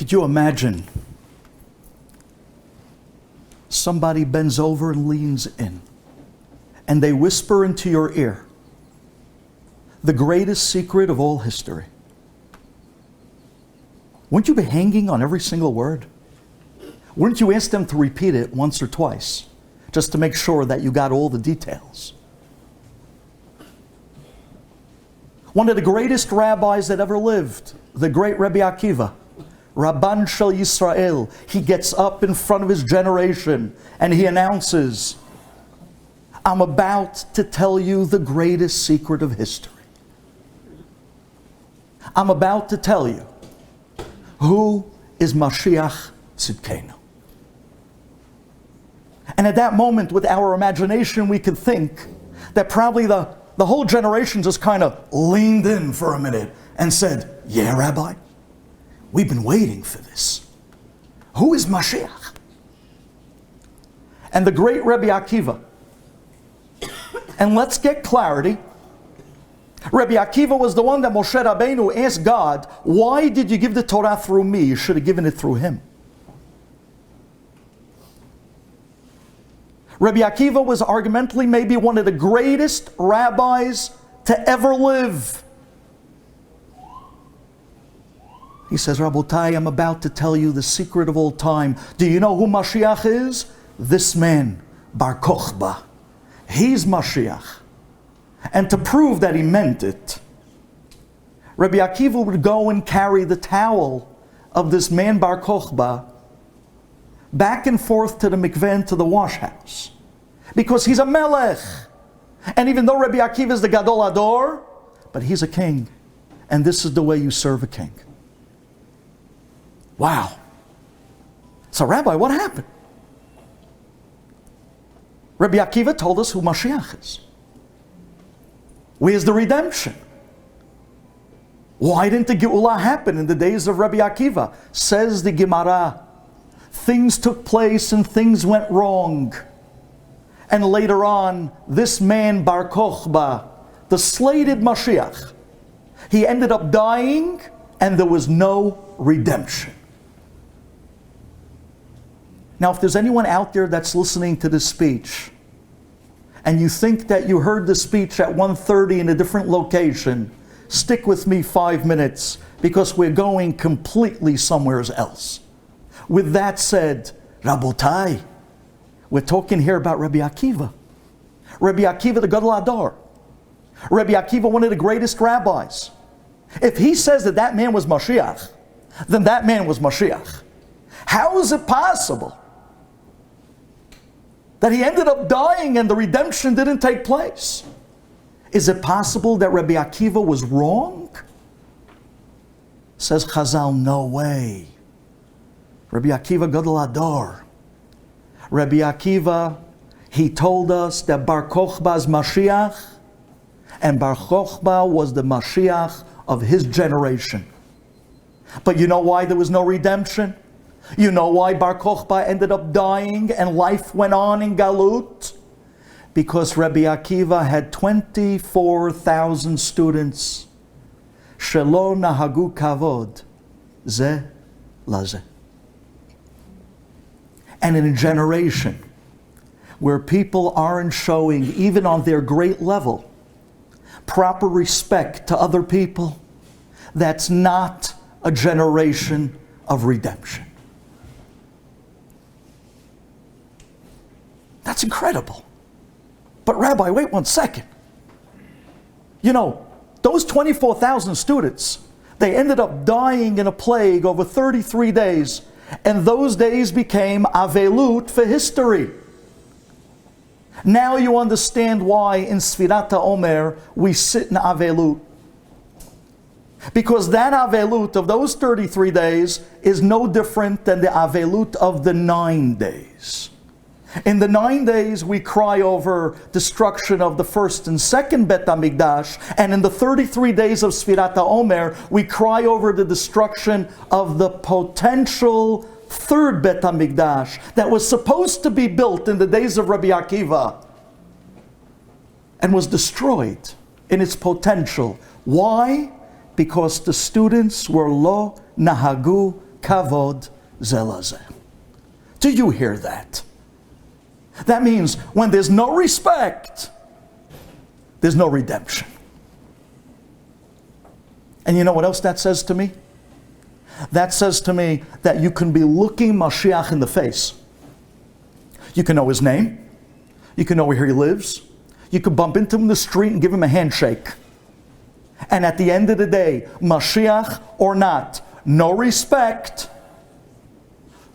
Could you imagine somebody bends over and leans in, and they whisper into your ear the greatest secret of all history? Wouldn't you be hanging on every single word? Wouldn't you ask them to repeat it once or twice, just to make sure that you got all the details? One of the greatest rabbis that ever lived, the great Rabbi Akiva, Rabban Shel Yisrael, he gets up in front of his generation and he announces, I'm about to tell you the greatest secret of history. I'm about to tell you who is Mashiach Tzidkenu. And at that moment, with our imagination, we could think that probably the whole generation just kind of leaned in for a minute and said, yeah, Rabbi, we've been waiting for this. Who is Mashiach? And the great Rabbi Akiva, and let's get clarity, Rabbi Akiva was the one that Moshe Rabbeinu asked God, why did you give the Torah through me? You should have given it through him. Rabbi Akiva was argumentally maybe one of the greatest rabbis to ever live. He says, Rabotai, I'm about to tell you the secret of all time. Do you know who Mashiach is? This man, Bar Kochba. He's Mashiach. And to prove that he meant it, Rabbi Akiva would go and carry the towel of this man Bar Kochba back and forth to the mikveh and to the wash house. Because he's a melech. And even though Rabbi Akiva is the Gadol Ador, but he's a king. And this is the way you serve a king. Wow. So Rabbi, what happened? Rabbi Akiva told us who Mashiach is. Where's the redemption? Why didn't the Geulah happen in the days of Rabbi Akiva? Says the Gemara, things took place and things went wrong. And later on, this man Bar Kochba, the slated Mashiach, he ended up dying and there was no redemption. Now, if there's anyone out there that's listening to this speech, and you think that you heard the speech at 1:30 in a different location, stick with me 5 minutes, because we're going completely somewhere else. With that said, Rabotai, we're talking here about Rabbi Akiva. Rabbi Akiva, the Gadol Ador. Rabbi Akiva, one of the greatest rabbis. If he says that that man was Mashiach, then that man was Mashiach. How is it possible that he ended up dying and the redemption didn't take place? Is it possible that Rabbi Akiva was wrong? Says Chazal, no way. Rabbi Akiva Gadol Ador. Rabbi Akiva, he told us that Bar Kochba is Mashiach, and Bar Kochba was the Mashiach of his generation. But you know why there was no redemption? You know why Bar Kochba ended up dying and life went on in Galut? Because Rabbi Akiva had 24,000 students. Shelo nahagu kavod ze laze. And in a generation where people aren't showing, even on their great level, proper respect to other people, that's not a generation of redemption. That's incredible. But Rabbi, wait 1 second. You know, those 24,000 students, they ended up dying in a plague over 33 days. And those days became avelut for history. Now you understand why in Sfirat HaOmer we sit in avelut. Because that avelut of those 33 days is no different than the avelut of the 9 days. In the 9 days we cry over destruction of the first and second Bet HaMikdash, and in the 33 days of Sfirat HaOmer we cry over the destruction of the potential third Bet HaMikdash that was supposed to be built in the days of Rabbi Akiva and was destroyed in its potential. Why? Because the students were lo nahagu kavod ze laze. Do you hear that? That means when there's no respect, there's no redemption. And you know what else that says to me? That says to me that you can be looking Mashiach in the face. You can know his name. You can know where he lives. You can bump into him in the street and give him a handshake. And at the end of the day, Mashiach or not, no respect,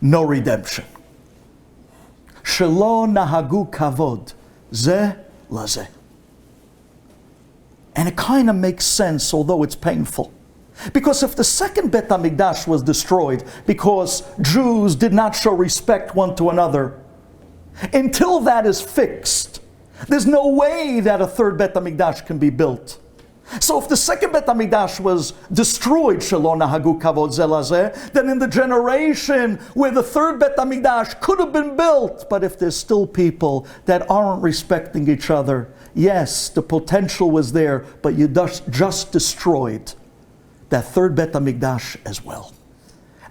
no redemption. Shelo nahagu kavod ze laze. And it kind of makes sense, although it's painful. Because if the second Bet HaMikdash was destroyed because Jews did not show respect one to another, until that is fixed, there's no way that a third Bet HaMikdash can be built. So if the second Bet HaMikdash was destroyed, Shelo nahagu kavod ze laze, then in the generation where the third Bet HaMikdash could have been built, but if there's still people that aren't respecting each other, yes, the potential was there, but you just destroyed that third Bet HaMikdash as well.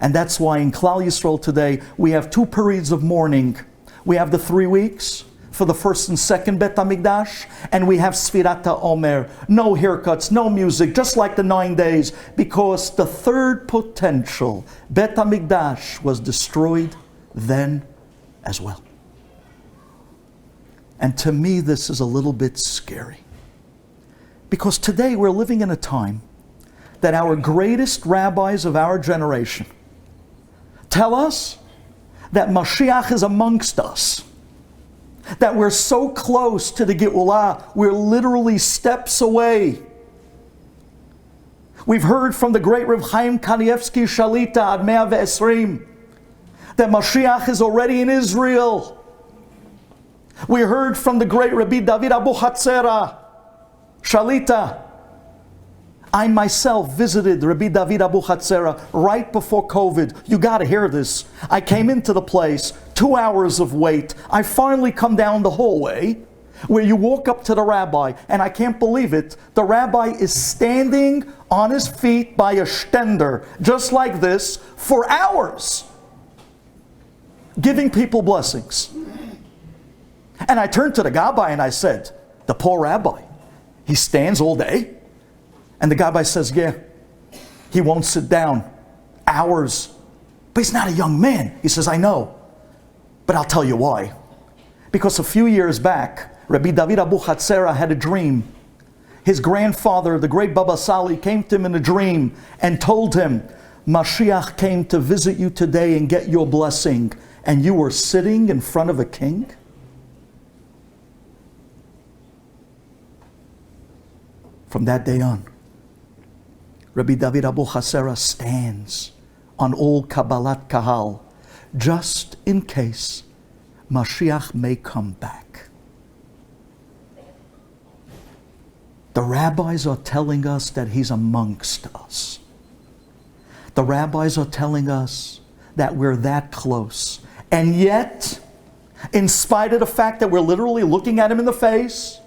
And that's why in Klal Yisrael today, we have 2 periods of mourning. We have the 3 weeks for the first and second Bet HaMikdash, and we have Sfirat HaOmer, no haircuts, no music, just like the 9 days, because the third potential Bet HaMikdash was destroyed then as well. And to me, this is a little bit scary. Because today we're living in a time that our greatest rabbis of our generation tell us that Mashiach is amongst us. That we're so close to the Geulah, we're literally steps away. We've heard from the great Rav Chaim Kanievsky Shalita at 120 that Mashiach is already in Israel. We heard from the great Rabbi David Abu Hatzera Shalita. I myself visited Rabbi David Abu Hatzera right before COVID. You got to hear this. I came into the place, 2 hours of wait. I finally come down the hallway where you walk up to the rabbi, and I can't believe it. The rabbi is standing on his feet by a stender, just like this, for hours, giving people blessings. And I turned to the gabbai and I said, the poor rabbi, he stands all day? And the gabbai says, yeah, he won't sit down. Hours. But he's not a young man. He says, I know. But I'll tell you why. Because a few years back, Rabbi David Abu Hatzera had a dream. His grandfather, the great Baba Sali, came to him in a dream and told him, Mashiach came to visit you today and get your blessing. And you were sitting in front of a king? From that day on, Rabbi David Abu Hatzera stands on all Kabbalat Kahal, just in case Mashiach may come back. The rabbis are telling us that he's amongst us. The rabbis are telling us that we're that close. And yet, in spite of the fact that we're literally looking at him in the face,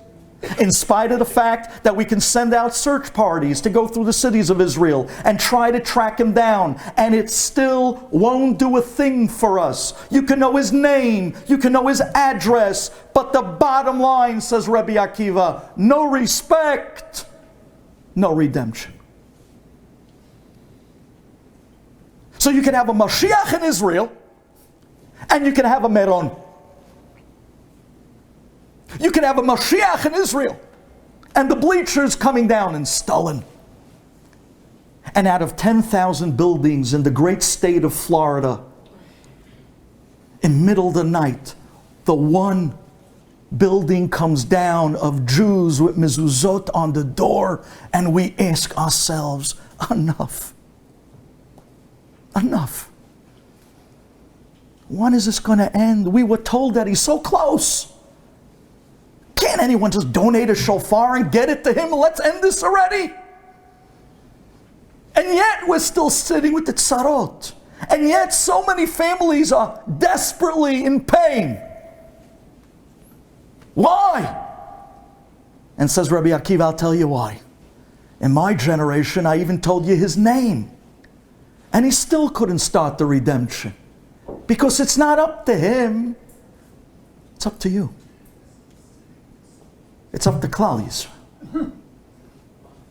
in spite of the fact that we can send out search parties to go through the cities of Israel and try to track him down, and it still won't do a thing for us. You can know his name, you can know his address, but the bottom line, says Rabbi Akiva, no respect, no redemption. So you can have a Mashiach in Israel, and you can have a Meron. You can have a Mashiach in Israel and the bleachers coming down in Stalin. And out of 10,000 buildings in the great state of Florida, in middle of the night, the one building comes down of Jews with mezuzot on the door, and we ask ourselves, enough. Enough. When is this going to end? We were told that he's so close. Can't anyone just donate a shofar and get it to him? Let's end this already. And yet we're still sitting with the tzarot. And yet so many families are desperately in pain. Why? And says Rabbi Akiva, I'll tell you why. In my generation, I even told you his name. And he still couldn't start the redemption. Because it's not up to him. It's up to you. It's up to Klal Yisrael.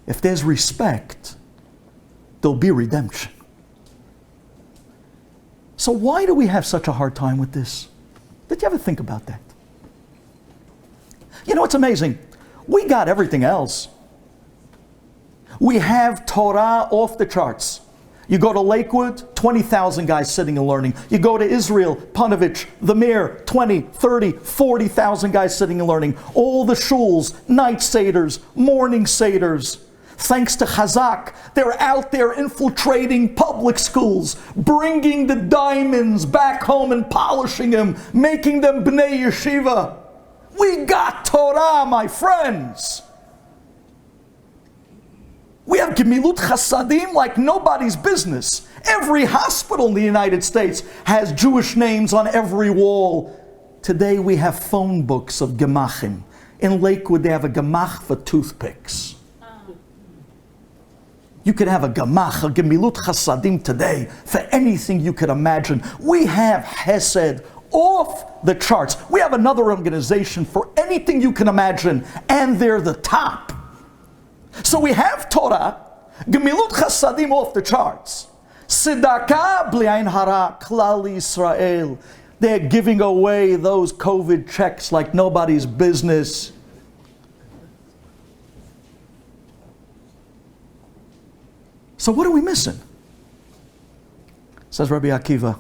If there's respect, there'll be redemption. So why do we have such a hard time with this? Did you ever think about that? You know, it's amazing. We got everything else. We have Torah off the charts. You go to Lakewood, 20,000 guys sitting and learning. You go to Israel, Panovich, the Mir, 20, 30, 40,000 guys sitting and learning. All the shuls, night seders, morning seders. Thanks to Chazaq, they're out there infiltrating public schools, bringing the diamonds back home and polishing them, making them bnei yeshiva. We got Torah, my friends. We have gemilut chasadim like nobody's business. Every hospital in the United States has Jewish names on every wall. Today we have phone books of gemachim. In Lakewood they have a gemach for toothpicks. You could have a gemach, a gemilut chasadim today for anything you could imagine. We have Hesed off the charts. We have another organization for anything you can imagine, and they're the top. So we have Torah, gemilut chasadim off the charts. Tzedakah bli ayin hara, Klal Yisrael. They're giving away those COVID checks like nobody's business. So what are we missing? Says Rabbi Akiva,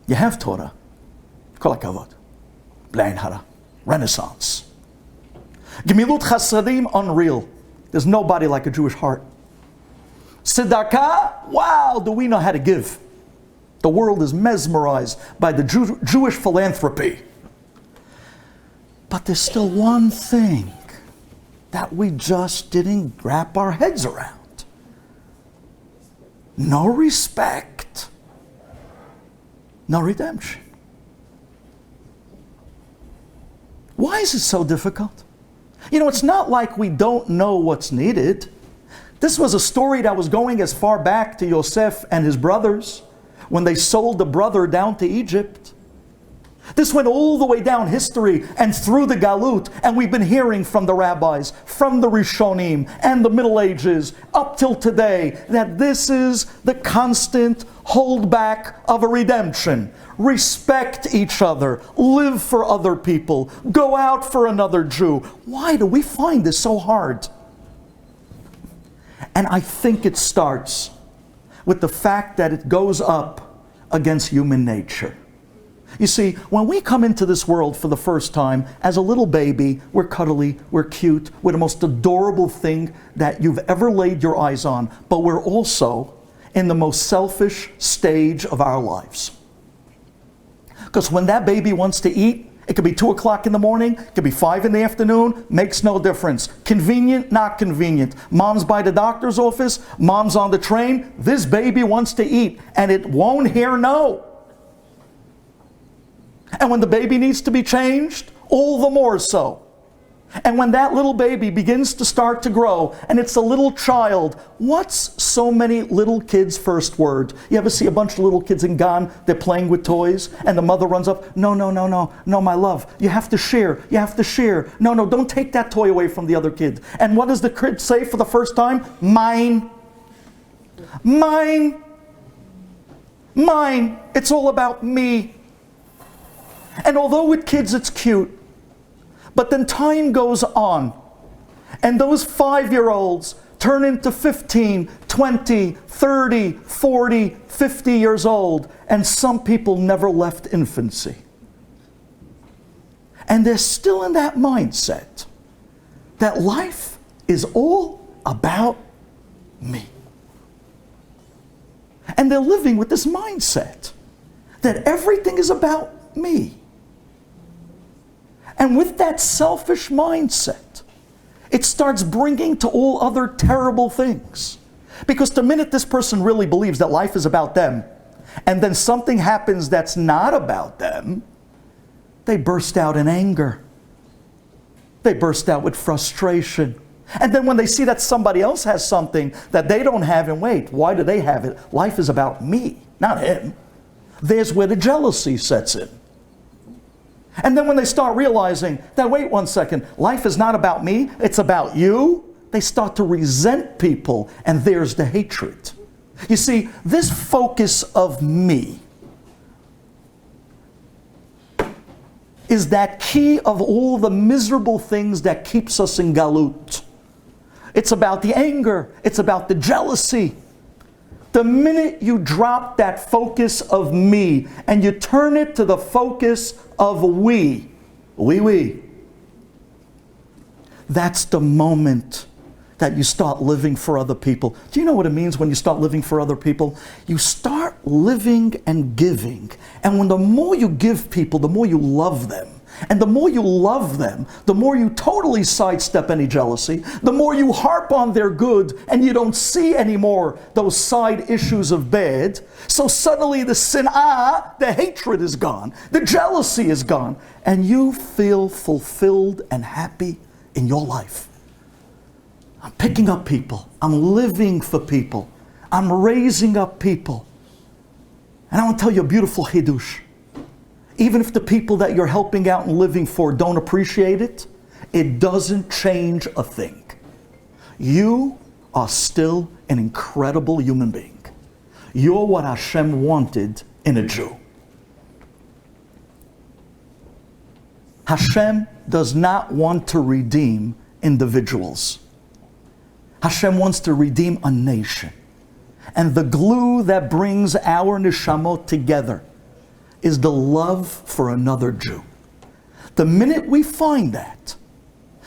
you have Torah, kol hakavod, bli ayin hara, Renaissance. Gemilut chasadim, unreal. There's nobody like a Jewish heart. Tzedakah, wow, do we know how to give? The world is mesmerized by the Jewish philanthropy. But there's still one thing that we just didn't wrap our heads around. No respect, no redemption. Why is it so difficult? You know, it's not like we don't know what's needed. This was a story that was going as far back to Yosef and his brothers when they sold the brother down to Egypt. This went all the way down history and through the Galut, and we've been hearing from the rabbis, from the Rishonim and the Middle Ages up till today that this is the constant holdback of a redemption. Respect each other, live for other people, go out for another Jew. Why do we find this so hard? And I think it starts with the fact that it goes up against human nature. You see, when we come into this world for the first time, as a little baby, we're cuddly, we're cute, we're the most adorable thing that you've ever laid your eyes on, but we're also in the most selfish stage of our lives. Because when that baby wants to eat, it could be 2 o'clock in the morning, it could be 5 in the afternoon, makes no difference. Convenient, not convenient. Mom's by the doctor's office, mom's on the train, this baby wants to eat, and it won't hear no. And when the baby needs to be changed, all the more so. And when that little baby begins to start to grow, and it's a little child, what's so many little kids' first word? You ever see a bunch of little kids in Gan, they're playing with toys, and the mother runs up, no, my love, you have to share, no, don't take that toy away from the other kid. And what does the kid say for the first time? Mine, it's all about me. And although with kids it's cute, but then time goes on, and those 5-year-olds turn into 15, 20, 30, 40, 50 years old, and some people never left infancy. And they're still in that mindset that life is all about me. And they're living with this mindset that everything is about me. And with that selfish mindset, it starts bringing to all other terrible things. Because the minute this person really believes that life is about them, and then something happens that's not about them, they burst out in anger. They burst out with frustration. And then when they see that somebody else has something that they don't have, and wait, why do they have it? Life is about me, not him. There's where the jealousy sets in. And then when they start realizing that, wait one second, life is not about me, it's about you, they start to resent people, and there's the hatred. You see, this focus of me is that key of all the miserable things that keeps us in galut. It's about the anger, it's about the jealousy. The minute you drop that focus of me and you turn it to the focus of we, that's the moment that you start living for other people. Do you know what it means when you start living for other people? You start living and giving. And when the more you give people, the more you love them. And the more you love them, the more you totally sidestep any jealousy, the more you harp on their good and you don't see anymore those side issues of bad. So suddenly the sin'ah, the hatred is gone, the jealousy is gone, and you feel fulfilled and happy in your life. I'm picking up people, I'm living for people, I'm raising up people. And I want to tell you a beautiful chidush. Even if the people that you're helping out and living for don't appreciate it, it doesn't change a thing. You are still an incredible human being. You're what Hashem wanted in a Jew. Hashem does not want to redeem individuals. Hashem wants to redeem a nation. And the glue that brings our neshamot together is the love for another Jew. The minute we find that,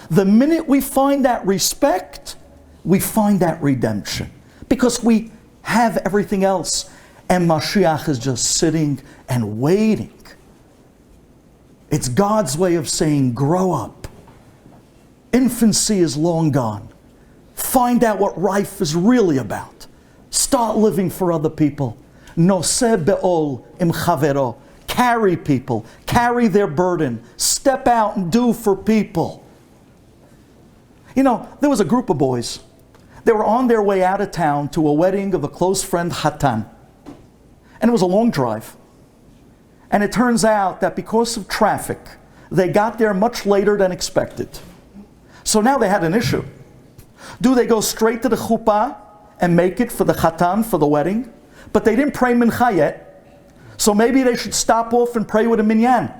the minute we find that respect, we find that redemption. Because we have everything else, and Mashiach is just sitting and waiting. It's God's way of saying, grow up. Infancy is long gone. Find out what life is really about. Start living for other people. Noseh be'ol im chavero. Carry people, carry their burden, step out and do for people. You know, there was a group of boys. They were on their way out of town to a wedding of a close friend, Hatan. And it was a long drive. And it turns out that because of traffic, they got there much later than expected. So now they had an issue. Do they go straight to the chuppah and make it for the Hatan, for the wedding? But they didn't pray mincha yet. So maybe they should stop off and pray with a minyan.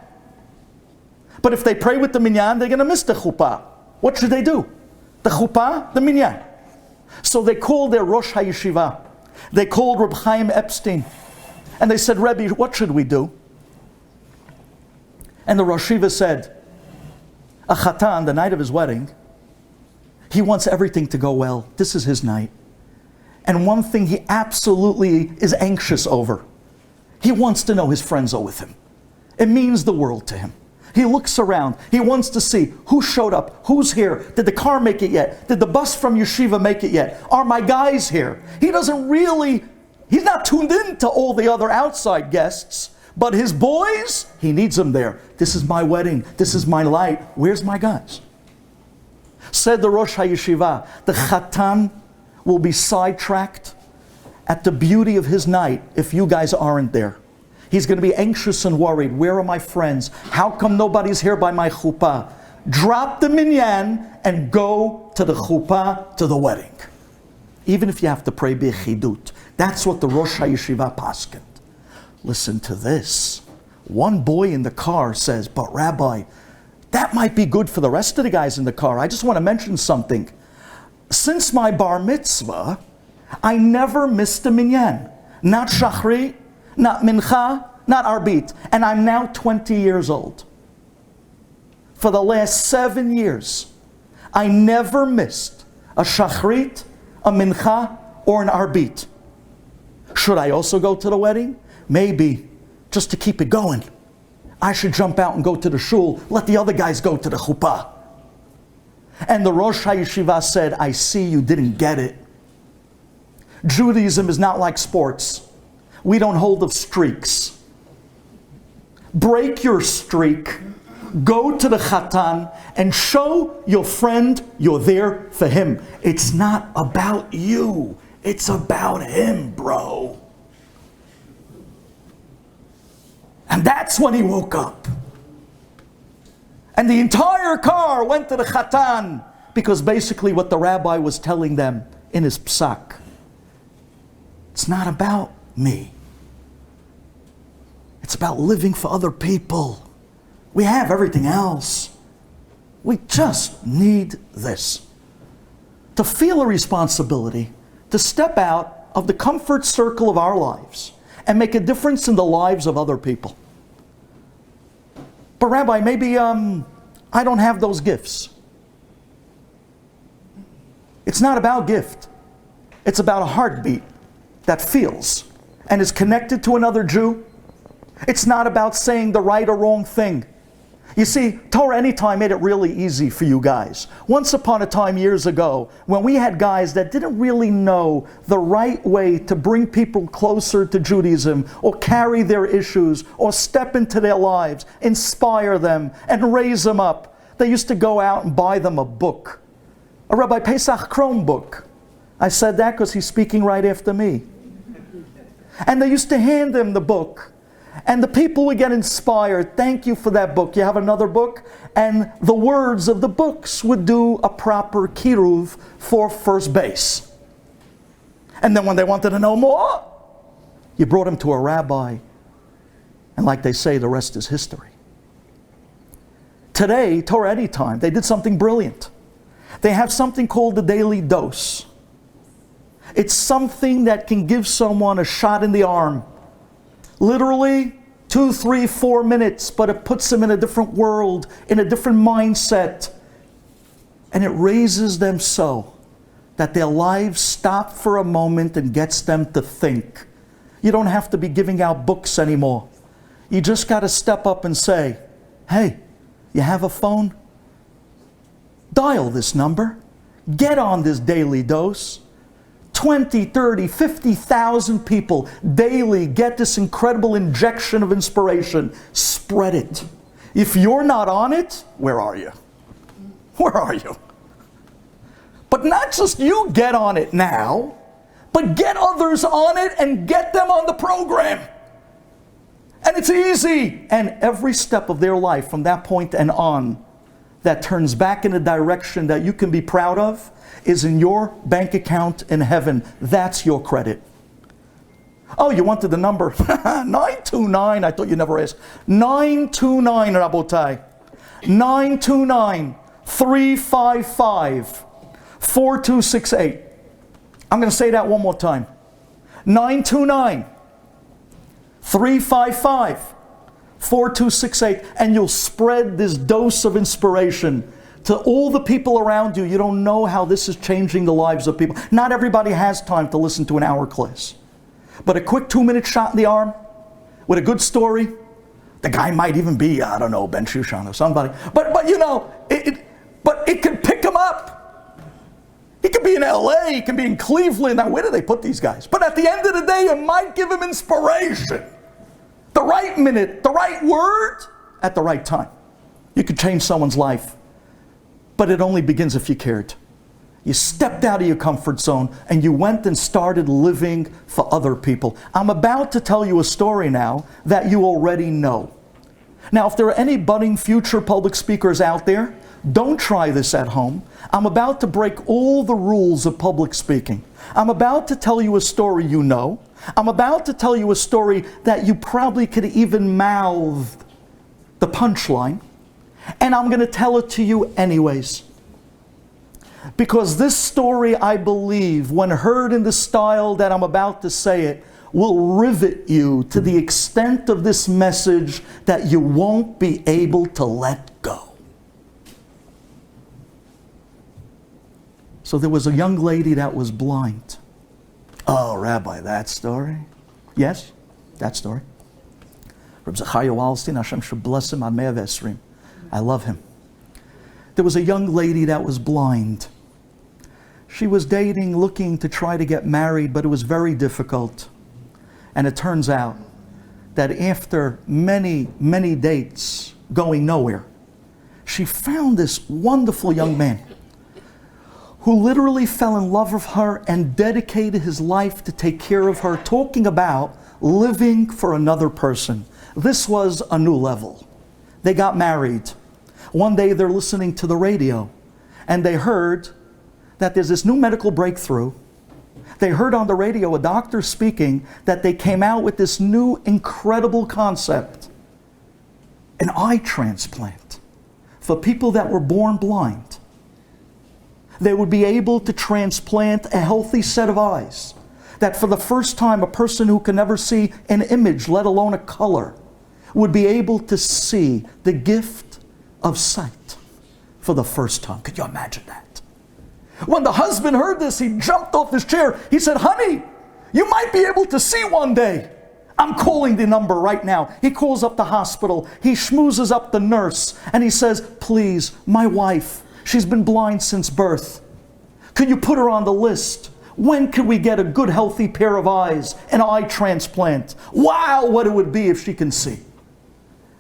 But if they pray with the minyan, they're going to miss the chuppah. What should they do? The chuppah, the minyan. So they called their Rosh HaYeshiva. They called Reb Chaim Epstein. And they said, Rebbe, what should we do? And the Rosh Hashiva said, a chatan, the night of his wedding, he wants everything to go well. This is his night. And one thing he absolutely is anxious over, he wants to know his friends are with him. It means the world to him. He looks around. He wants to see who showed up, who's here. Did the car make it yet? Did the bus from yeshiva make it yet? Are my guys here? He doesn't really, he's not tuned in to all the other outside guests, but his boys, he needs them there. This is my wedding. This is my light. Where's my guys? Said the Rosh HaYeshiva, the Chatan will be sidetracked at the beauty of his night if you guys aren't there. He's going to be anxious and worried. Where are my friends? How come nobody's here by my chuppah? Drop the minyan and go to the chuppah, to the wedding. Even if you have to pray b'chidut. That's what the Rosh HaYeshiva paskent. Listen to this. One boy in the car says, but Rabbi, that might be good for the rest of the guys in the car. I just want to mention something. Since my bar mitzvah, I never missed a minyan. Not shachri, not mincha, not arbit. And I'm now 20 years old. For the last 7 years, I never missed a shachrit, a mincha, or an arbit. Should I also go to the wedding? Maybe, just to keep it going. I should jump out and go to the shul, let the other guys go to the chuppah. And the Rosh HaYeshiva said, I see you didn't get it. Judaism is not like sports. We don't hold of streaks. Break your streak Go to the Chatan and show your friend you're there for him. It's not about you. It's about him, bro. And that's when he woke up. And the entire car went to the Chatan, because basically what the rabbi was telling them in his psak, it's not about me. It's about living for other people. We have everything else. We just need this. To feel a responsibility, to step out of the comfort circle of our lives and make a difference in the lives of other people. But Rabbi, maybe I don't have those gifts. It's not about gift. It's about a heartbeat that feels and is connected to another Jew. It's not about saying the right or wrong thing. You see, Torah Anytime made it really easy for you guys. Once upon a time, years ago, when we had guys that didn't really know the right way to bring people closer to Judaism, or carry their issues, or step into their lives, inspire them, and raise them up, they used to go out and buy them a book. A Rabbi Pesach Chrome book. I said that because he's speaking right after me. And they used to hand him the book. And the people would get inspired. Thank you for that book. You have another book? And the words of the books would do a proper kiruv for first base. And then when they wanted to know more, you brought them to a rabbi. And like they say, the rest is history. Today, Torah Anytime, they did something brilliant. They have something called the daily dose. It's something that can give someone a shot in the arm. Literally 2, 3, 4 minutes, but it puts them in a different world, in a different mindset. And it raises them so that their lives stop for a moment and gets them to think. You don't have to be giving out books anymore. You just got to step up and say, hey, you have a phone? Dial this number. Get on this daily dose. 20, 30, 50,000 people daily get this incredible injection of inspiration. Spread it. If you're not on it, where are you? Where are you? But not just you get on it now, but get others on it and get them on the program. And it's easy. And every step of their life from that point and on that turns back in a direction that you can be proud of is in your bank account in heaven. That's your credit. Oh, you wanted the number? 929. I thought you never asked. 929, Rabotai. 929-355-4268. I'm going to say that one more time. 929-355-4268. And you'll spread this dose of inspiration to all the people around you. You don't know how this is changing the lives of people. Not everybody has time to listen to an hour class. But a quick 2-minute shot in the arm with a good story. The guy might even be, I don't know, Ben Shushan or somebody. But you know, it can pick him up. He could be in LA, he can be in Cleveland. Now, where do they put these guys? But at the end of the day, it might give him inspiration. The right minute, the right word, at the right time. You could change someone's life. But it only begins if you cared. You stepped out of your comfort zone and you went and started living for other people. I'm about to tell you a story now that you already know. Now, if there are any budding future public speakers out there, don't try this at home. I'm about to break all the rules of public speaking. I'm about to tell you a story you know. I'm about to tell you a story that you probably could even mouth the punchline. And I'm going to tell it to you anyways. Because this story, I believe, when heard in the style that I'm about to say it, will rivet you to the extent of this message that you won't be able to let go. So there was a young lady that was blind. Oh, Rabbi, that story? Yes, that story. Reb Zachariah Wallerstein, Hashem should bless him, Ameh Vesrim. I love him. There was a young lady that was blind. She was dating, looking to try to get married, but it was very difficult. And it turns out that after many, many dates going nowhere, she found this wonderful young man who literally fell in love with her and dedicated his life to take care of her, talking about living for another person. This was a new level. They got married. One day they're listening to the radio and they heard that there's this new medical breakthrough. They heard on the radio a doctor speaking that they came out with this new incredible concept, an eye transplant for people that were born blind. They would be able to transplant a healthy set of eyes, that for the first time a person who can never see an image, let alone a color, would be able to see the gift of sight for the first time. Could you imagine that? When the husband heard this, he jumped off his chair. He said, honey, you might be able to see one day. I'm calling the number right now. He calls up the hospital. He schmoozes up the nurse and he says, please, my wife, she's been blind since birth. Could you put her on the list? When could we get a good healthy pair of eyes, an eye transplant? Wow, what it would be if she can see.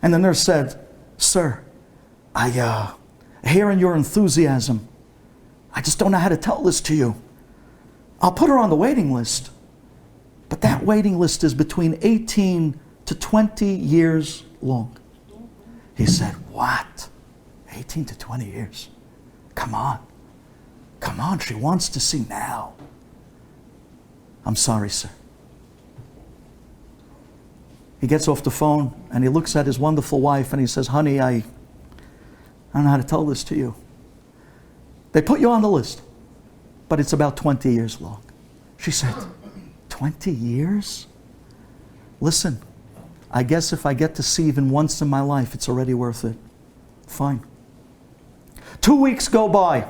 And the nurse said, sir, hearing your enthusiasm, I just don't know how to tell this to you. I'll put her on the waiting list. But that waiting list is between 18 to 20 years long. He said, what? 18 to 20 years? Come on. Come on, she wants to see now. I'm sorry, sir. He gets off the phone and he looks at his wonderful wife and he says, honey, I don't know how to tell this to you. They put you on the list, but it's about 20 years long. She said, 20 years? Listen, I guess if I get to see even once in my life, it's already worth it. Fine. 2 weeks go by.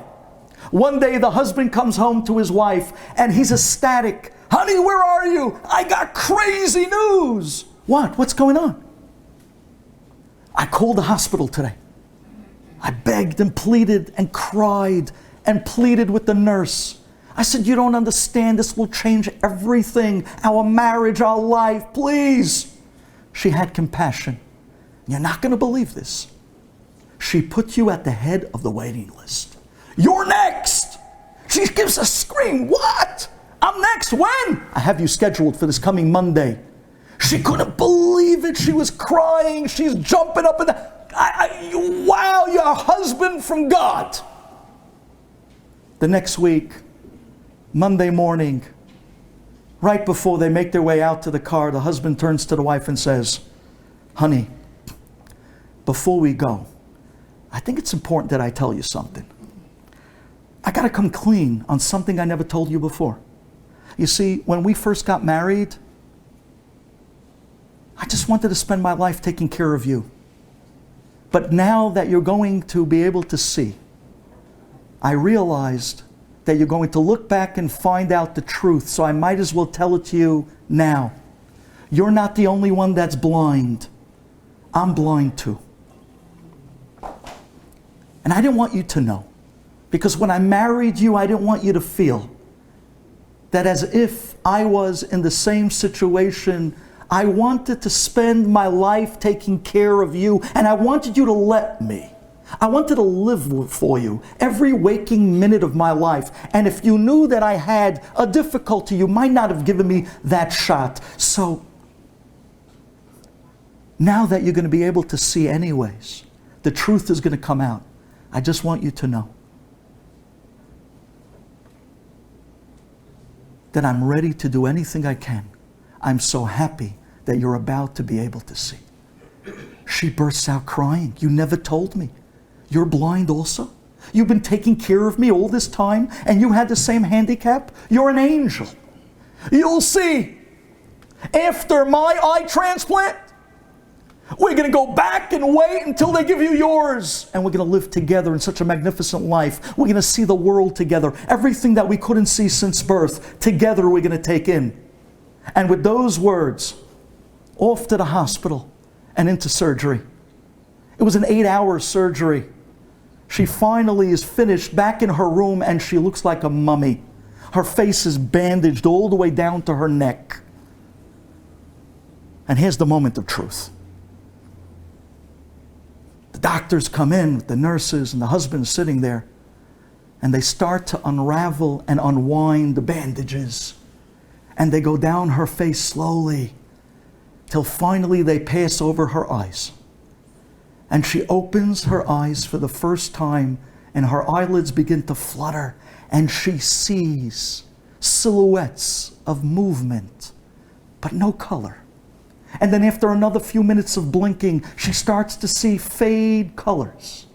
One day the husband comes home to his wife and he's ecstatic. Honey, where are you? I got crazy news. What? What's going on? I called the hospital today. I begged and pleaded and cried and pleaded with the nurse. I said, you don't understand. This will change everything. Our marriage, our life, please. She had compassion. You're not going to believe this. She put you at the head of the waiting list. You're next. She gives a scream. What? I'm next. When? I have you scheduled for this coming Monday. She couldn't believe it. She was crying. She's jumping up and down. Wow, you're a husband from God. The next week, Monday morning, right before they make their way out to the car, the husband turns to the wife and says, honey, before we go, I think it's important that I tell you something. I got to come clean on something I never told you before. You see, when we first got married, I just wanted to spend my life taking care of you. But now that you're going to be able to see, I realized that you're going to look back and find out the truth, so I might as well tell it to you now. You're not the only one that's blind. I'm blind too. And I didn't want you to know, because when I married you, I didn't want you to feel that as if I was in the same situation. I wanted to spend my life taking care of you, and I wanted you to let me. I wanted to live for you every waking minute of my life. And if you knew that I had a difficulty, you might not have given me that shot. So now that you're going to be able to see anyways, the truth is going to come out. I just want you to know that I'm ready to do anything I can. I'm so happy that you're about to be able to see. She bursts out crying. You never told me. You're blind also? You've been taking care of me all this time and you had the same handicap? You're an angel. You'll see. After my eye transplant, we're going to go back and wait until they give you yours. And we're going to live together in such a magnificent life. We're going to see the world together. Everything that we couldn't see since birth, together we're going to take in. And with those words, off to the hospital and into surgery. It was an 8-hour surgery. She finally is finished back in her room and she looks like a mummy. Her face is bandaged all the way down to her neck. And here's the moment of truth. The doctors come in with the nurses and the husband's sitting there, and they start to unravel and unwind the bandages. And they go down her face slowly till finally they pass over her eyes. And she opens her eyes for the first time, and her eyelids begin to flutter, and she sees silhouettes of movement, but no color. And then after another few minutes of blinking, she starts to see fade colors,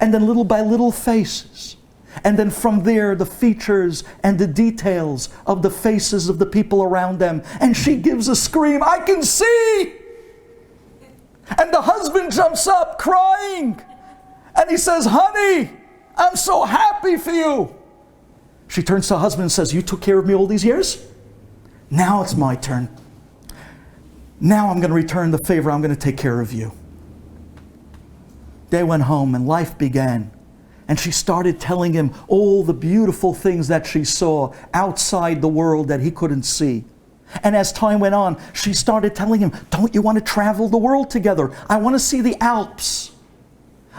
and then little by little faces. And then from there, the features and the details of the faces of the people around them. And she gives a scream, "I can see!" And the husband jumps up crying. And he says, "Honey, I'm so happy for you." She turns to her husband and says, "You took care of me all these years? Now it's my turn. Now I'm going to return the favor. I'm going to take care of you." They went home and life began. And she started telling him all the beautiful things that she saw outside the world that he couldn't see. And as time went on, she started telling him, "Don't you want to travel the world together? I want to see the Alps.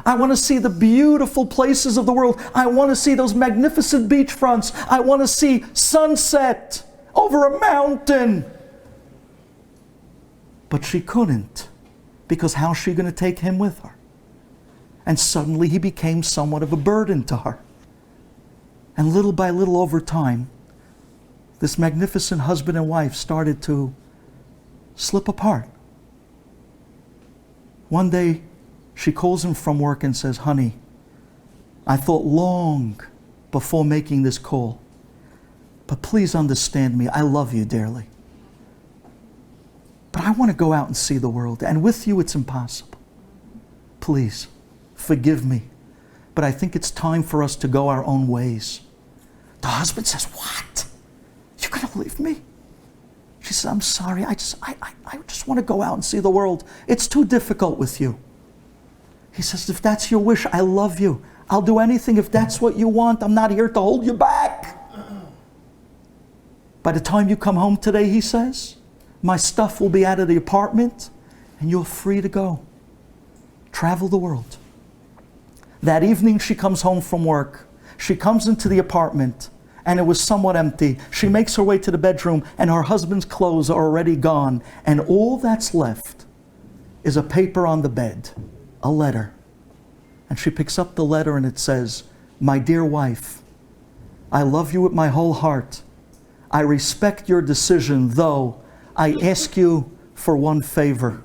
I want to see the beautiful places of the world. I want to see those magnificent beachfronts. I want to see sunset over a mountain." But she couldn't, because how's she going to take him with her? And suddenly he became somewhat of a burden to her. And little by little over time, this magnificent husband and wife started to slip apart. One day, she calls him from work and says, "Honey, I thought long before making this call, but please understand me, I love you dearly. But I want to go out and see the world, and with you it's impossible. Please, forgive me, but I think it's time for us to go our own ways." The husband says, "What? You're going to leave me?" She says, "I'm sorry, I just want to go out and see the world. It's too difficult with you." He says, "If that's your wish, I love you. I'll do anything if that's what you want. I'm not here to hold you back." "By the time you come home today," he says, "my stuff will be out of the apartment and you're free to go. Travel the world." That evening she comes home from work. She comes into the apartment and it was somewhat empty. She makes her way to the bedroom and her husband's clothes are already gone. And all that's left is a paper on the bed, a letter. And she picks up the letter and it says, "My dear wife, I love you with my whole heart. I respect your decision, though I ask you for one favor.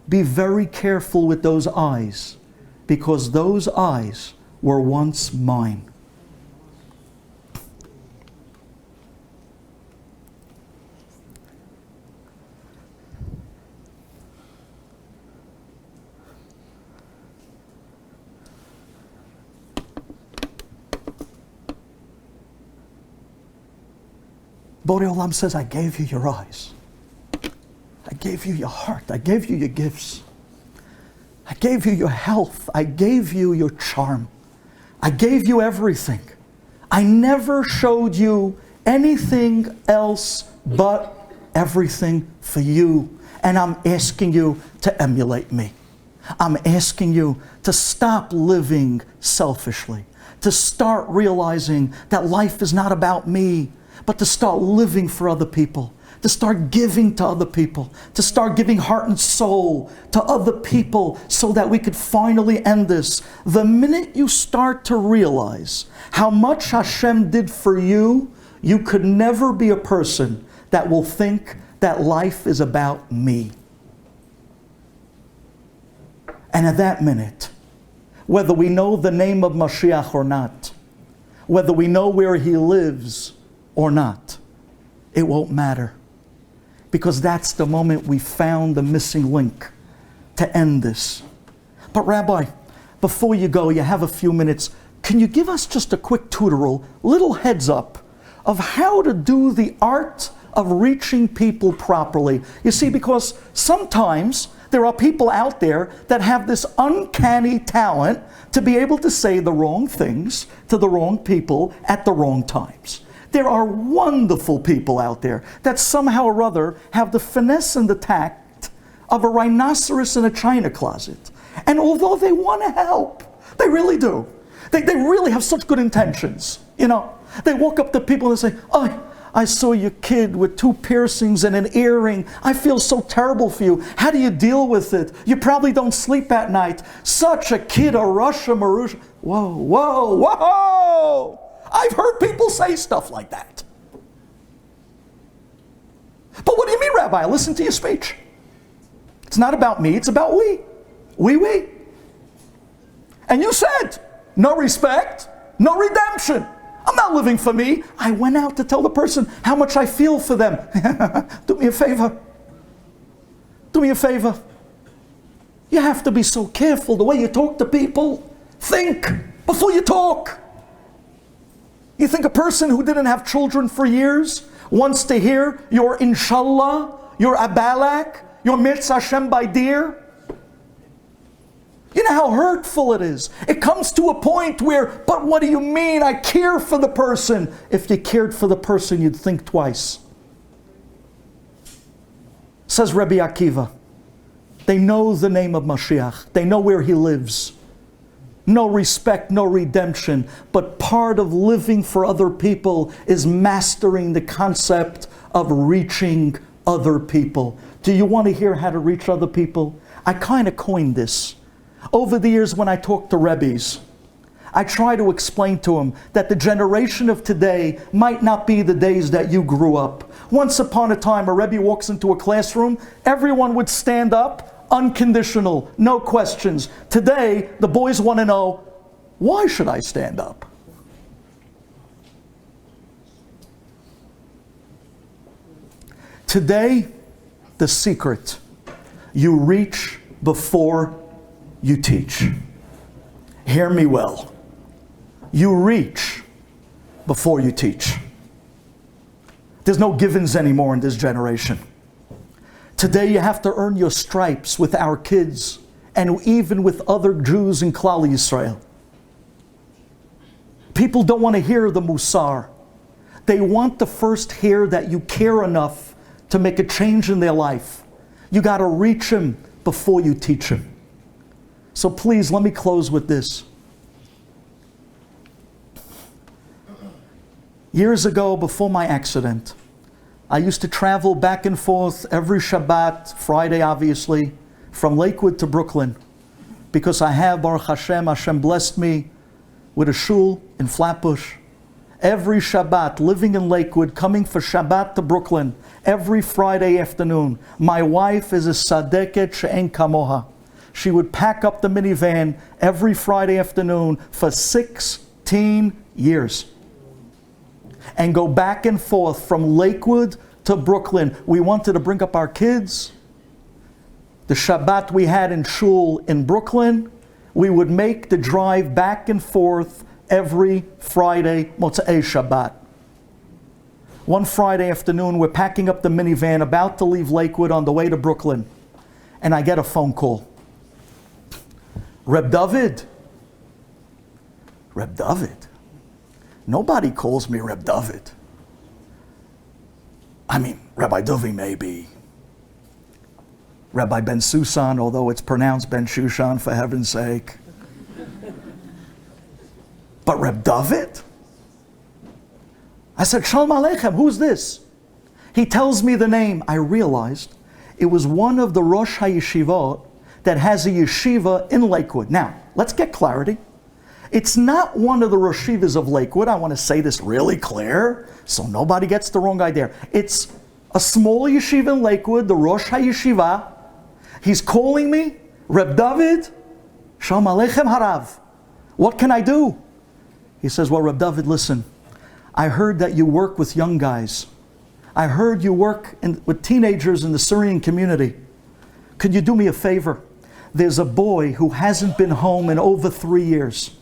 Be very careful with those eyes, because those eyes were once mine." Borei Olam says, "I gave you your eyes. I gave you your heart. I gave you your gifts. I gave you your health. I gave you your charm. I gave you everything. I never showed you anything else but everything for you. And I'm asking you to emulate me. I'm asking you to stop living selfishly, to start realizing that life is not about me, but to start living for other people, to start giving to other people, to start giving heart and soul to other people so that we could finally end this. The minute you start to realize how much Hashem did for you, you could never be a person that will think that life is about me. And at that minute, whether we know the name of Mashiach or not, whether we know where he lives or not, it won't matter. Because that's the moment we found the missing link to end this. But Rabbi, before you go, you have a few minutes. Can you give us just a quick tutorial, little heads up, of how to do the art of reaching people properly? You see, because sometimes there are people out there that have this uncanny talent to be able to say the wrong things to the wrong people at the wrong times. There are wonderful people out there that somehow or other have the finesse and the tact of a rhinoceros in a china closet. And although they want to help, they really do. They really have such good intentions. You know, they walk up to people and say, "Oh, I saw your kid with 2 piercings and an earring. I feel so terrible for you. How do you deal with it? You probably don't sleep at night. Such a kid, a Russia, Marusha." Whoa, whoa, whoa! I've heard people say stuff like that. But what do you mean, Rabbi? I listened to your speech. It's not about me, it's about we. We. And you said, no respect, no redemption. I'm not living for me. I went out to tell the person how much I feel for them. Do me a favor. Do me a favor. You have to be so careful the way you talk to people. Think before you talk. You think a person who didn't have children for years wants to hear your inshallah, your abalak, your mitzvah Hashem by dear? You know how hurtful it is. It comes to a point where, but what do you mean? I care for the person. If you cared for the person, you'd think twice. Says Rabbi Akiva, they know the name of Mashiach. They know where he lives. No respect, no redemption. But part of living for other people is mastering the concept of reaching other people. Do you want to hear how to reach other people? I kind of coined this. Over the years when I talk to Rebbes, I try to explain to them that the generation of today might not be the days that you grew up. Once upon a time, a Rebbe walks into a classroom, everyone would stand up, unconditional, no questions. Today, the boys want to know, why should I stand up? Today, the secret, you reach before you teach. Hear me well. You reach before you teach. There's no givens anymore in this generation. Today you have to earn your stripes with our kids and even with other Jews in Klal Yisrael. People don't want to hear the musar. They want to first hear that you care enough to make a change in their life. You got to reach them before you teach them. So please, let me close with this. Years ago, before my accident, I used to travel back and forth every Shabbat, Friday obviously, from Lakewood to Brooklyn, because I have, Baruch Hashem blessed me with a shul in Flatbush. Every Shabbat, living in Lakewood, coming for Shabbat to Brooklyn, every Friday afternoon. My wife is a sadeket she'en kamoha. She would pack up the minivan every Friday afternoon for 16 years and go back and forth from Lakewood to Brooklyn. We wanted to bring up our kids. The Shabbat we had in shul in Brooklyn, we would make the drive back and forth every Friday, Motzei Shabbat. One Friday afternoon, we're packing up the minivan, about to leave Lakewood on the way to Brooklyn, and I get a phone call. Reb David. Reb David. Nobody calls me Reb David. I mean, Rabbi Dovi maybe. Rabbi Ben Susan, although it's pronounced Ben Shushan, for heaven's sake. But Reb David? I said, Shalom Aleichem, who's this? He tells me the name. I realized it was one of the Rosh HaYeshivot that has a yeshiva in Lakewood. Now, let's get clarity. It's not one of the Rosh Yeshivas of Lakewood. I want to say this really clear so nobody gets the wrong idea. It's a small yeshiva in Lakewood, the Rosh HaYeshiva. He's calling me, Reb David, Shalom Aleichem Harav. What can I do? He says, well, Reb David, listen, I heard that you work with young guys. I heard you work with teenagers in the Syrian community. Could you do me a favor? There's a boy who hasn't been home in over 3 years.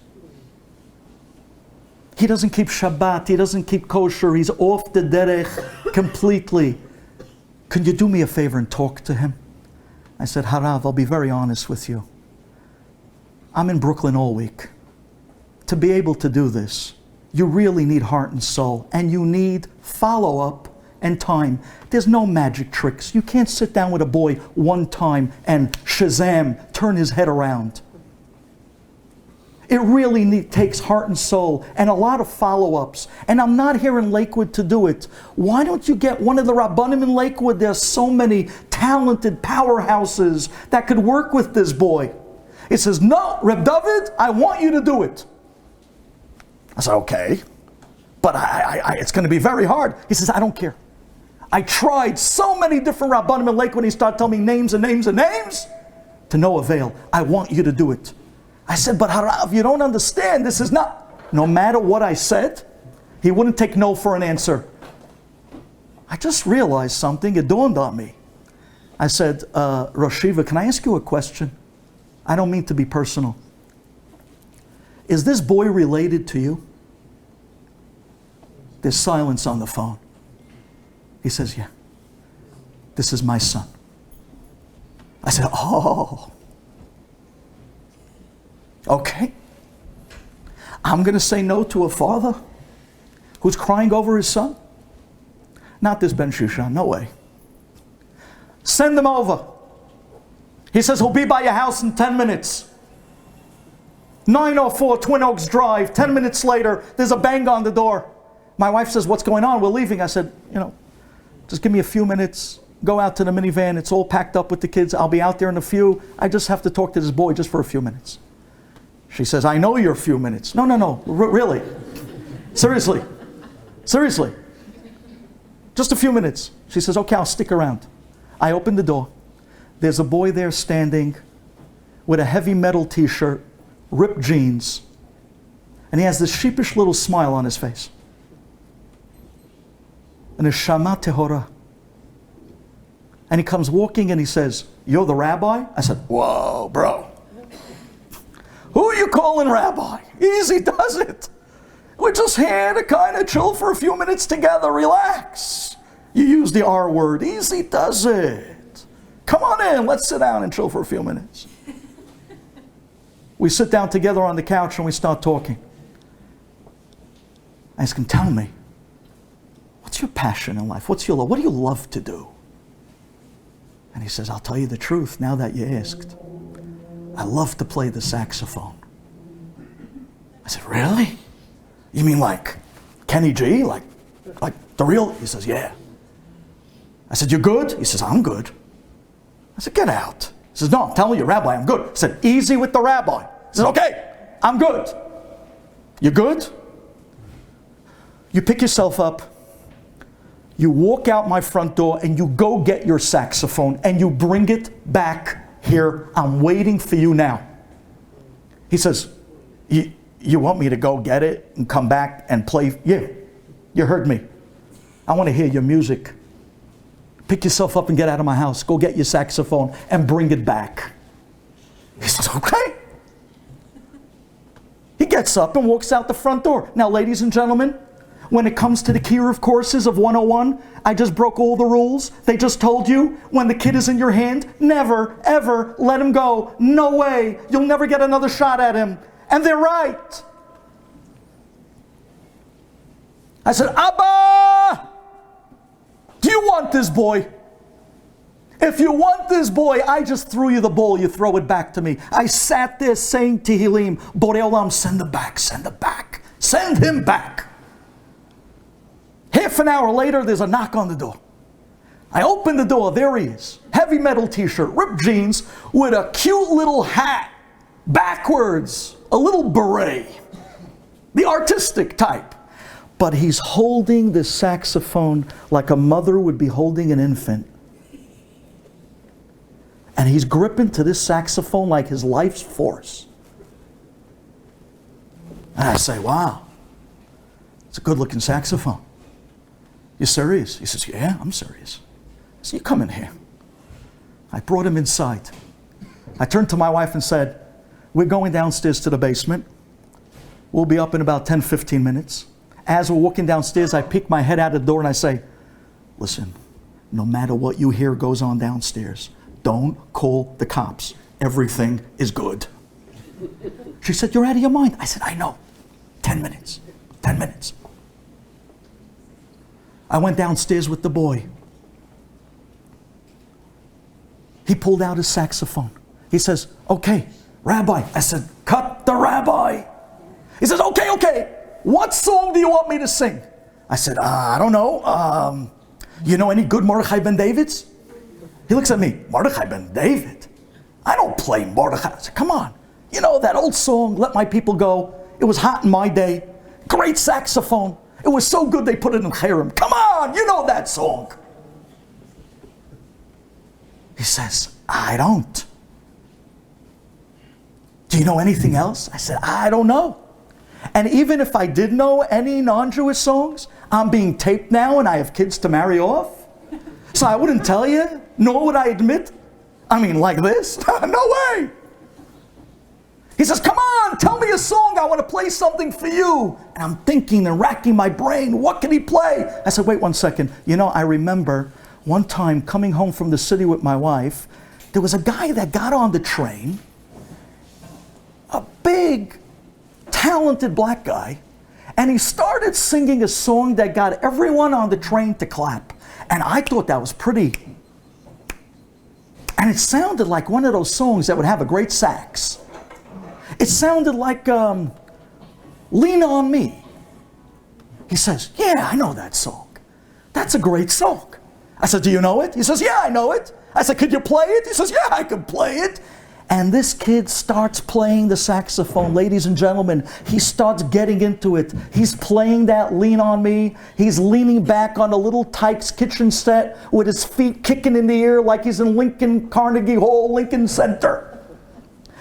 He doesn't keep Shabbat, he doesn't keep kosher, he's off the derech completely. Could you do me a favor and talk to him? I said, Harav, I'll be very honest with you. I'm in Brooklyn all week. To be able to do this, you really need heart and soul, and you need follow-up and time. There's no magic tricks. You can't sit down with a boy one time and shazam, turn turn his head around. It really takes heart and soul and a lot of follow-ups. And I'm not here in Lakewood to do it. Why don't you get one of the Rabbanim in Lakewood? There's so many talented powerhouses that could work with this boy. He says, no, Reb David, I want you to do it. I said, okay, but it's going to be very hard. He says, I don't care. I tried so many different Rabbanim in Lakewood. He started telling me names and names and names. To no avail. I want you to do it. I said, but Harav, you don't understand. This is not. No matter what I said, he wouldn't take no for an answer. I just realized something. It dawned on me. I said, Rosh Yeshiva, can I ask you a question? I don't mean to be personal. Is this boy related to you? There's silence on the phone. He says, yeah. This is my son. I said, oh. Okay. I'm going to say no to a father who's crying over his son? Not this Ben Shushan, no way. Send him over. He says he'll be by your house in 10 minutes. 904 Twin Oaks Drive. 10 minutes later, there's a bang on the door. My wife says, what's going on? We're leaving. I said, just give me a few minutes. Go out to the minivan. It's all packed up with the kids. I'll be out there in a few. I just have to talk to this boy just for a few minutes. She says, I know you're a few minutes. No. Really. Seriously. Just a few minutes. She says, okay, I'll stick around. I open the door. There's a boy there standing with a heavy metal t-shirt, ripped jeans, and he has this sheepish little smile on his face. And his Neshama Tehora. And he comes walking and he says, you're the rabbi? I said, whoa, bro. Who are you calling rabbi? Easy does it. We're just here to kind of chill for a few minutes together, relax. You use the R word, easy does it. Come on in, let's sit down and chill for a few minutes. We sit down together on the couch and we start talking. I ask him, tell me, what's your passion in life? What do you love to do? And he says, I'll tell you the truth now that you asked. I love to play the saxophone. I said, really? You mean like Kenny G? Like the real? He says, yeah. I said, you're good? He says, I'm good. I said, get out. He says, no, I'm telling you, Rabbi, I'm good. I said, easy with the rabbi. He said, okay, I'm good. You good? You pick yourself up, you walk out my front door, and you go get your saxophone, and you bring it back here. I'm waiting for you now. He says, you want me to go get it and come back and play? Yeah, you heard me. I want to hear your music. Pick yourself up and get out of my house. Go get your saxophone and bring it back. He says, okay. He gets up and walks out the front door. Now, ladies and gentlemen, when it comes to the Kiruv courses of 101, I just broke all the rules. They just told you, when the kid is in your hand, never, ever let him go. No way. You'll never get another shot at him. And they're right. I said, Abba, do you want this boy? If you want this boy, I just threw you the ball, you throw it back to me. I sat there saying Tehillim, Borei Olam, send him back, send him back. Send him back. Half an hour later, there's a knock on the door. I open the door, there he is. Heavy metal t-shirt, ripped jeans, with a cute little hat, backwards, a little beret. The artistic type. But he's holding this saxophone like a mother would be holding an infant. And he's gripping to this saxophone like his life's force. And I say, wow, it's a good-looking saxophone. You serious? He says, yeah, I'm serious. I said, you come in here. I brought him inside. I turned to my wife and said, we're going downstairs to the basement. We'll be up in about 10, 15 minutes. As we're walking downstairs, I peek my head out the door and I say, listen, no matter what you hear goes on downstairs, don't call the cops. Everything is good. She said, you're out of your mind. I said, I know. 10 minutes. 10 minutes. I went downstairs with the boy. He pulled out his saxophone. He says, okay, Rabbi. I said, cut the rabbi. He says, okay. What song do you want me to sing? I said, I don't know. You know any good Mordechai ben Davids? He looks at me, Mordechai ben David? I don't play Mordechai. I said, come on. You know that old song, Let My People Go? It was hot in my day. Great saxophone. It was so good they put it in Cherem. Come on, you know that song. He says, I don't. Do you know anything else? I said, I don't know. And even if I did know any non-Jewish songs, I'm being taped now and I have kids to marry off. So I wouldn't tell you, nor would I admit. I mean, like this? No way. He says, come on, tell me a song. I want to play something for you. And I'm thinking and racking my brain. What can he play? I said, wait 1 second. You know, I remember one time coming home from the city with my wife, there was a guy that got on the train, a big, talented black guy, and he started singing a song that got everyone on the train to clap. And I thought that was pretty. And it sounded like one of those songs that would have a great sax. It sounded like Lean On Me. He says, yeah, I know that song. That's a great song. I said, do you know it? He says, yeah, I know it. I said, could you play it? He says, yeah, I can play it. And this kid starts playing the saxophone. Ladies and gentlemen, he starts getting into it. He's playing that Lean On Me. He's leaning back on a little Tyke's kitchen set with his feet kicking in the air like he's in Lincoln Carnegie Hall, Lincoln Center.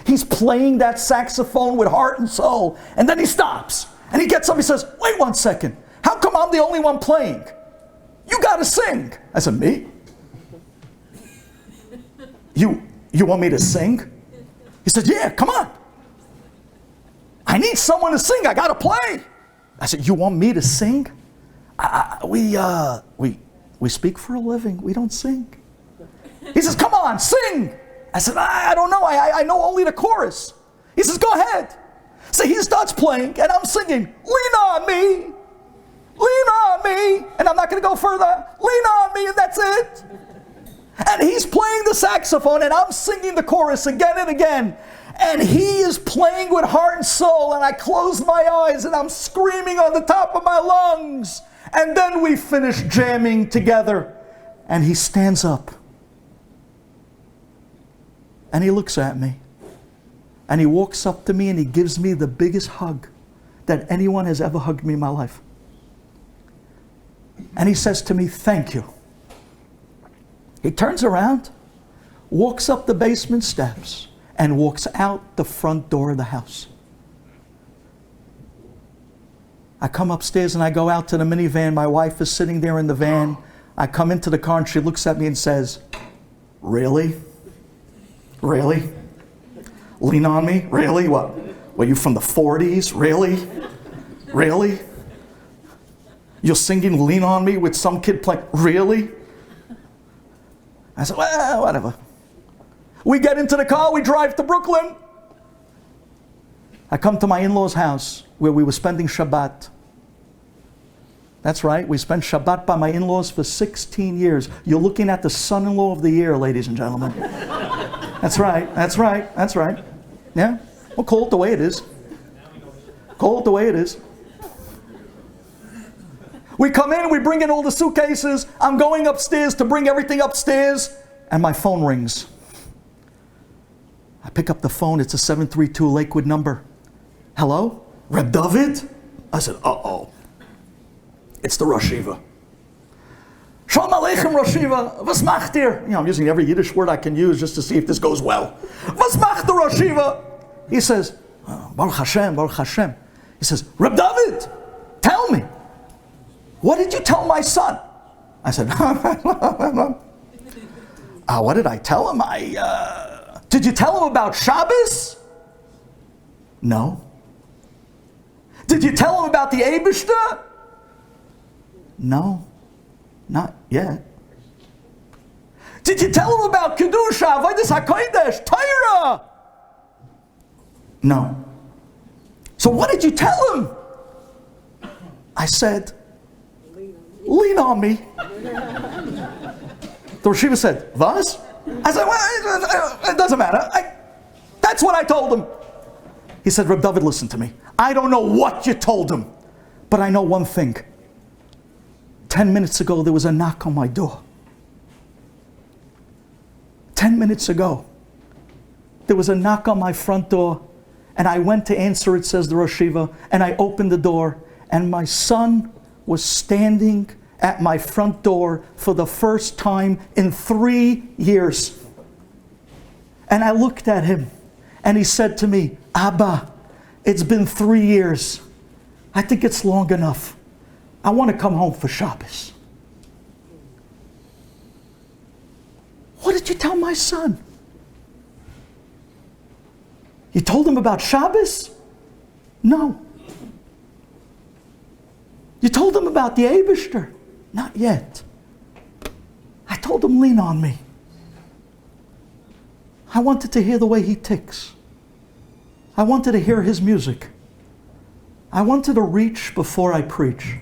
He's playing that saxophone with heart and soul. And then he stops. And he gets up, he says, wait 1 second. How come I'm the only one playing? You got to sing. I said, me? You want me to sing? He said, yeah, come on. I need someone to sing. I got to play. I said, you want me to sing? We speak for a living. We don't sing. He says, come on, sing. I said, I don't know. I know only the chorus. He says, go ahead. So he starts playing, and I'm singing, lean on me, lean on me. And I'm not going to go further. Lean on me, and that's it. And he's playing the saxophone, and I'm singing the chorus again and again. And he is playing with heart and soul, and I close my eyes, and I'm screaming on the top of my lungs. And then we finish jamming together. And he stands up. And he looks at me. And he walks up to me, and he gives me the biggest hug that anyone has ever hugged me in my life. And he says to me, thank you. He turns around, walks up the basement steps, and walks out the front door of the house. I come upstairs and I go out to the minivan. My wife is sitting there in the van. I come into the car and she looks at me and says, really? Really? Lean on me? Really? What? Were you from the 40s? Really? Really? You're singing Lean On Me with some kid playing? Really? I said, well, whatever. We get into the car, we drive to Brooklyn. I come to my in-laws' house where we were spending Shabbat. That's right, we spent Shabbat by my in-laws for 16 years. You're looking at the son-in-law of the year, ladies and gentlemen. That's right, that's right, that's right. Yeah, well, call it the way it is. Call it the way it is. We come in, we bring in all the suitcases. I'm going upstairs to bring everything upstairs, and my phone rings. I pick up the phone, it's a 732 Lakewood number. Hello? Reb David? I said, uh-oh. It's the Rosh Yeshiva. Shalom Aleichem Rosh Yeshiva. Was macht ihr? You know, I'm using every Yiddish word I can use just to see if this goes well. Was macht the Rosh Yeshiva? He says, Baruch Hashem, Baruch Hashem. He says, Reb David, tell me. What did you tell my son? I said, what did I tell him? Did you tell him about Shabbos? No. Did you tell him about the Eibishter? No, not yet. Did you tell him about Kedusha, Avodas HaKodesh, Torah? No. So what did you tell him? I said, lean on me. The Rosh Yeshiva said, was? I said, well, it doesn't matter. That's what I told him. He said, Reb David, listen to me. I don't know what you told him, but I know one thing. 10 minutes ago, there was a knock on my door. 10 minutes ago, there was a knock on my front door, and I went to answer it, says the Rosh Yeshiva, and I opened the door, and my son was standing at my front door for the first time in 3 years. And I looked at him, and he said to me, Abba, it's been 3 years. I think it's long enough. I want to come home for Shabbos. What did you tell my son? You told him about Shabbos? No. You told him about the Eibishter? Not yet. I told him, lean on me. I wanted to hear the way he ticks. I wanted to hear his music. I wanted to reach before I preach.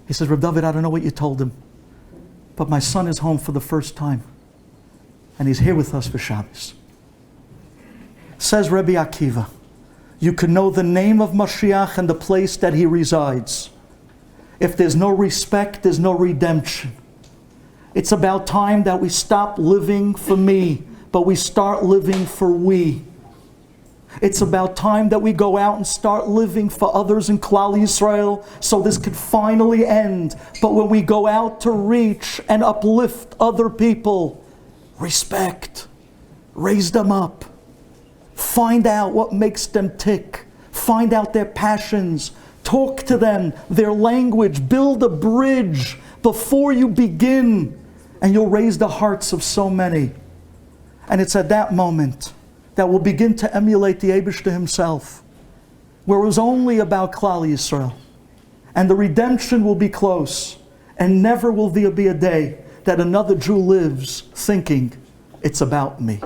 He says, Reb David, I don't know what you told him, but my son is home for the first time, and he's here with us for Shabbos. Says Rabbi Akiva, you can know the name of Mashiach and the place that he resides. If there's no respect, there's no redemption. It's about time that we stop living for me, but we start living for we. It's about time that we go out and start living for others in Klal Yisrael so this could finally end. But when we go out to reach and uplift other people, respect, raise them up, find out what makes them tick, find out their passions, talk to them, their language, build a bridge before you begin, and you'll raise the hearts of so many. And it's at that moment that will begin to emulate the Eibishter himself, where it was only about Klal Yisrael. And the redemption will be close, and never will there be a day that another Jew lives thinking, it's about me.